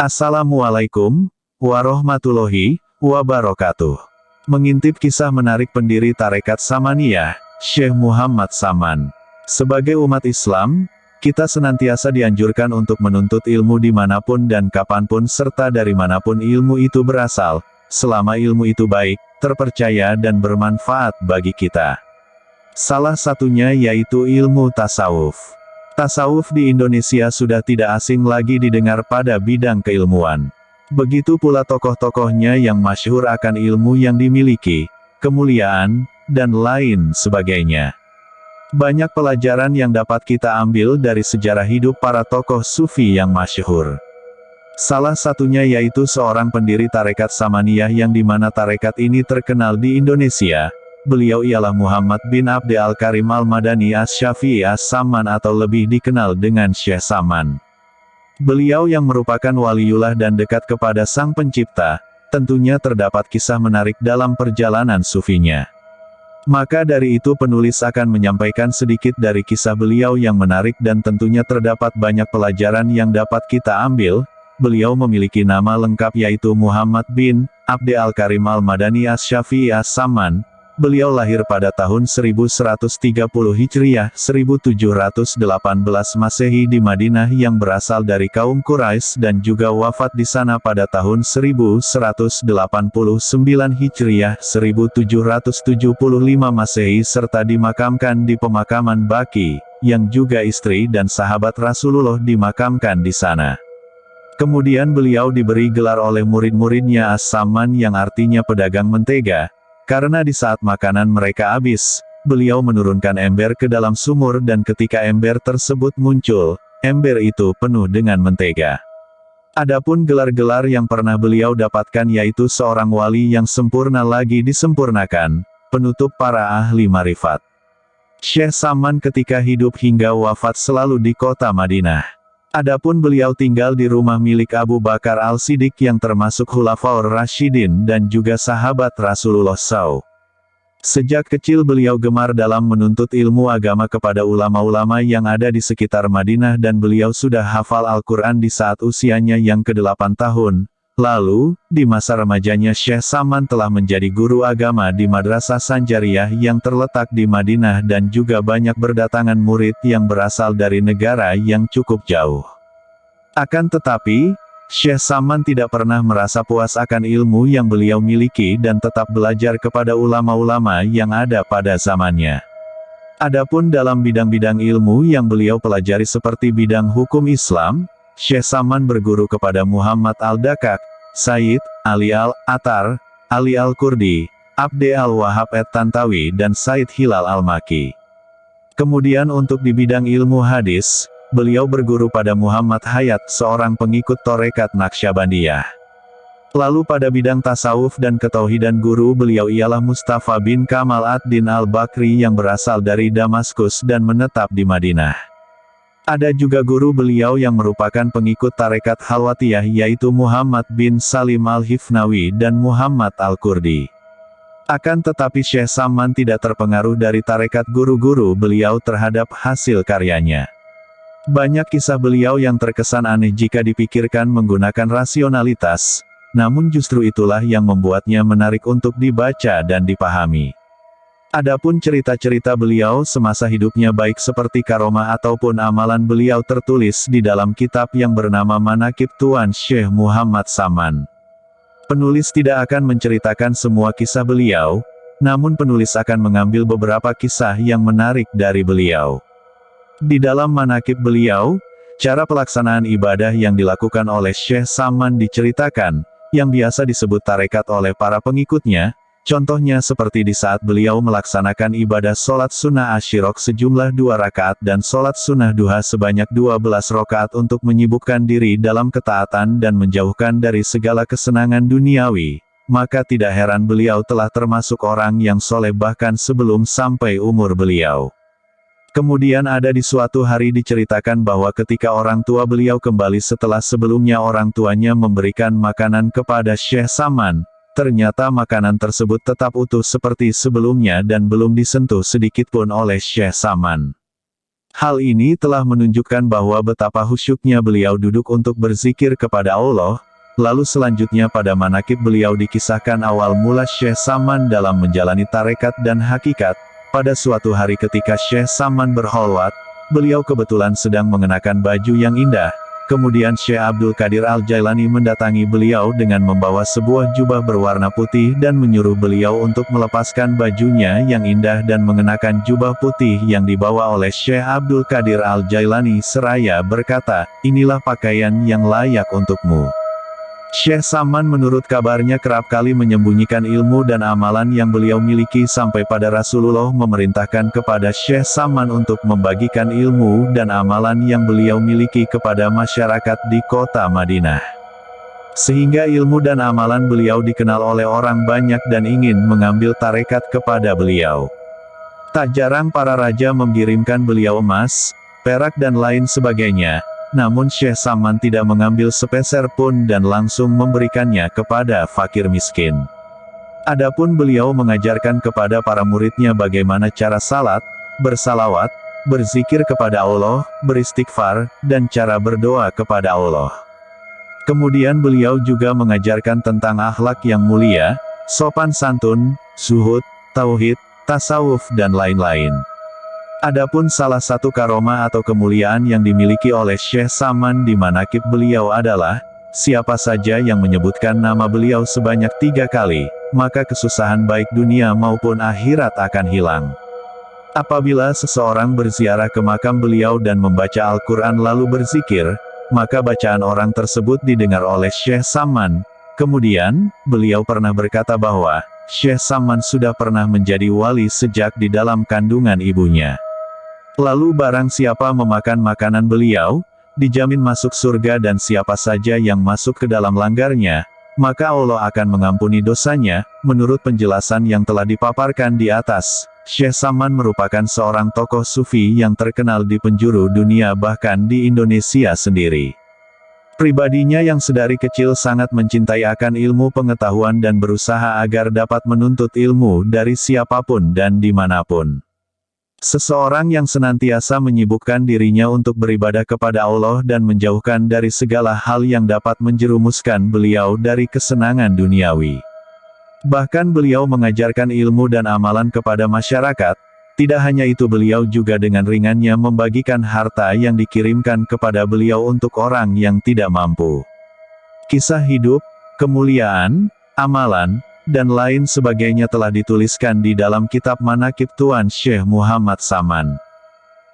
Assalamualaikum warahmatullahi wabarakatuh. Mengintip kisah menarik pendiri Tarekat Samaniyah, Syekh Muhammad Saman. Sebagai umat Islam, kita senantiasa dianjurkan untuk menuntut ilmu dimanapun dan kapanpun serta dari manapun ilmu itu berasal, selama ilmu itu baik, terpercaya dan bermanfaat bagi kita. Salah satunya yaitu ilmu tasawuf. Tasawuf di Indonesia sudah tidak asing lagi didengar pada bidang keilmuan. Begitu pula tokoh-tokohnya yang masyhur akan ilmu yang dimiliki, kemuliaan, dan lain sebagainya. Banyak pelajaran yang dapat kita ambil dari sejarah hidup para tokoh sufi yang masyhur. Salah satunya yaitu seorang pendiri Tarekat Samaniyah yang dimana tarekat ini terkenal di Indonesia. Beliau ialah Muhammad bin Abdul Karim Al-Madani Asy-Syafi'i As-Saman atau lebih dikenal dengan Syekh Saman. Beliau yang merupakan waliullah dan dekat kepada Sang Pencipta, tentunya terdapat kisah menarik dalam perjalanan sufinya. Maka dari itu penulis akan menyampaikan sedikit dari kisah beliau yang menarik dan tentunya terdapat banyak pelajaran yang dapat kita ambil. Beliau memiliki nama lengkap yaitu Muhammad bin Abdul Karim Al-Madani Asy-Syafi'i As-Saman. Beliau lahir pada tahun 1130 Hijriah, 1718 Masehi di Madinah yang berasal dari kaum Quraisy dan juga wafat di sana pada tahun 1189 Hijriah, 1775 Masehi serta dimakamkan di pemakaman Baqi, yang juga istri dan sahabat Rasulullah dimakamkan di sana. Kemudian beliau diberi gelar oleh murid-muridnya As-Saman yang artinya pedagang mentega. Karena di saat makanan mereka habis, beliau menurunkan ember ke dalam sumur dan ketika ember tersebut muncul, ember itu penuh dengan mentega. Adapun gelar-gelar yang pernah beliau dapatkan yaitu seorang wali yang sempurna lagi disempurnakan, penutup para ahli marifat. Syekh Saman ketika hidup hingga wafat selalu di kota Madinah. Adapun beliau tinggal di rumah milik Abu Bakar Al-Siddiq yang termasuk Khulafaur Rasyidin dan juga sahabat Rasulullah SAW. Sejak kecil beliau gemar dalam menuntut ilmu agama kepada ulama-ulama yang ada di sekitar Madinah dan beliau sudah hafal Al-Quran di saat usianya yang ke-8 tahun. Lalu, di masa remajanya Syekh Saman telah menjadi guru agama di Madrasah Sanjariyah yang terletak di Madinah dan juga banyak berdatangan murid yang berasal dari negara yang cukup jauh. Akan tetapi, Syekh Saman tidak pernah merasa puas akan ilmu yang beliau miliki dan tetap belajar kepada ulama-ulama yang ada pada zamannya. Adapun dalam bidang-bidang ilmu yang beliau pelajari seperti bidang hukum Islam, Syekh Saman berguru kepada Muhammad Al-Dakak, Sayyid Ali Al-Attar, Ali Al-Kurdi, Abd Al-Wahhab At-Tantawi dan Sayyid Hilal Al-Maki. Kemudian untuk di bidang ilmu hadis, beliau berguru pada Muhammad Hayat, seorang pengikut Tarekat Naqsyabandiyah. Lalu pada bidang tasawuf dan ketauhidan guru beliau ialah Mustafa bin Kamal Ad-Din Al-Bakri yang berasal dari Damaskus dan menetap di Madinah. Ada juga guru beliau yang merupakan pengikut Tarekat Khalwatiyah yaitu Muhammad bin Salim Al-Hifnawi dan Muhammad Al-Kurdi. Akan tetapi Syekh Saman tidak terpengaruh dari tarekat guru-guru beliau terhadap hasil karyanya. Banyak kisah beliau yang terkesan aneh jika dipikirkan menggunakan rasionalitas, namun justru itulah yang membuatnya menarik untuk dibaca dan dipahami. Adapun cerita-cerita beliau semasa hidupnya baik seperti karomah ataupun amalan beliau tertulis di dalam kitab yang bernama Manaqib Tuan Syekh Muhammad Saman. Penulis tidak akan menceritakan semua kisah beliau, namun penulis akan mengambil beberapa kisah yang menarik dari beliau. Di dalam Manaqib beliau, cara pelaksanaan ibadah yang dilakukan oleh Syekh Saman diceritakan, yang biasa disebut tarekat oleh para pengikutnya. Contohnya seperti di saat beliau melaksanakan ibadah sholat sunnah asyirok sejumlah 2 rakaat dan sholat sunnah duha sebanyak 12 rakaat untuk menyibukkan diri dalam ketaatan dan menjauhkan dari segala kesenangan duniawi, maka tidak heran beliau telah termasuk orang yang soleh bahkan sebelum sampai umur beliau. Kemudian ada di suatu hari diceritakan bahwa ketika orang tua beliau kembali setelah sebelumnya orang tuanya memberikan makanan kepada Syekh Saman, ternyata makanan tersebut tetap utuh seperti sebelumnya dan belum disentuh sedikitpun oleh Syekh Saman. Hal ini telah menunjukkan bahwa betapa khusyuknya beliau duduk untuk berzikir kepada Allah. Lalu selanjutnya pada manakib beliau dikisahkan awal mula Syekh Saman dalam menjalani tarekat dan hakikat. Pada suatu hari ketika Syekh Saman berkholwat, beliau kebetulan sedang mengenakan baju yang indah. Kemudian Syekh Abdul Qadir Al-Jailani mendatangi beliau dengan membawa sebuah jubah berwarna putih dan menyuruh beliau untuk melepaskan bajunya yang indah dan mengenakan jubah putih yang dibawa oleh Syekh Abdul Qadir Al-Jailani seraya berkata, "Inilah pakaian yang layak untukmu." Syekh Saman menurut kabarnya kerap kali menyembunyikan ilmu dan amalan yang beliau miliki sampai pada Rasulullah memerintahkan kepada Syekh Saman untuk membagikan ilmu dan amalan yang beliau miliki kepada masyarakat di kota Madinah. Sehingga ilmu dan amalan beliau dikenal oleh orang banyak dan ingin mengambil tarekat kepada beliau. Tak jarang para raja mengirimkan beliau emas, perak dan lain sebagainya. Namun Syekh Saman tidak mengambil sepeser pun dan langsung memberikannya kepada fakir miskin. Adapun beliau mengajarkan kepada para muridnya bagaimana cara salat, bersalawat, berzikir kepada Allah, beristighfar, dan cara berdoa kepada Allah. Kemudian beliau juga mengajarkan tentang akhlak yang mulia, sopan santun, zuhud, tauhid, tasawuf dan lain-lain. Adapun salah satu karomah atau kemuliaan yang dimiliki oleh Syekh Saman di manakib beliau adalah, siapa saja yang menyebutkan nama beliau sebanyak 3 kali, maka kesusahan baik dunia maupun akhirat akan hilang. Apabila seseorang berziarah ke makam beliau dan membaca Al-Quran lalu berzikir, maka bacaan orang tersebut didengar oleh Syekh Saman. Kemudian, beliau pernah berkata bahwa, Syekh Saman sudah pernah menjadi wali sejak di dalam kandungan ibunya. Lalu barang siapa memakan makanan beliau, dijamin masuk surga dan siapa saja yang masuk ke dalam langgarnya, maka Allah akan mengampuni dosanya. Menurut penjelasan yang telah dipaparkan di atas, Syekh Saman merupakan seorang tokoh sufi yang terkenal di penjuru dunia bahkan di Indonesia sendiri. Pribadinya yang sedari kecil sangat mencintai akan ilmu pengetahuan dan berusaha agar dapat menuntut ilmu dari siapapun dan dimanapun. Seseorang yang senantiasa menyibukkan dirinya untuk beribadah kepada Allah dan menjauhkan dari segala hal yang dapat menjerumuskan beliau dari kesenangan duniawi. Bahkan beliau mengajarkan ilmu dan amalan kepada masyarakat. Tidak hanya itu beliau juga dengan ringannya membagikan harta yang dikirimkan kepada beliau untuk orang yang tidak mampu. Kisah hidup, kemuliaan, amalan, dan lain sebagainya telah dituliskan di dalam kitab Manaqib Tuan Syekh Muhammad Saman.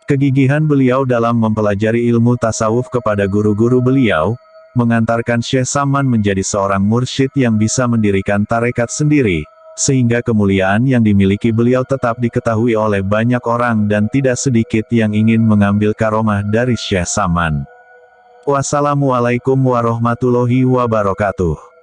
Kegigihan beliau dalam mempelajari ilmu tasawuf kepada guru-guru beliau, mengantarkan Syekh Saman menjadi seorang mursyid yang bisa mendirikan tarekat sendiri, sehingga kemuliaan yang dimiliki beliau tetap diketahui oleh banyak orang dan tidak sedikit yang ingin mengambil karomah dari Syekh Saman. Wassalamualaikum warahmatullahi wabarakatuh.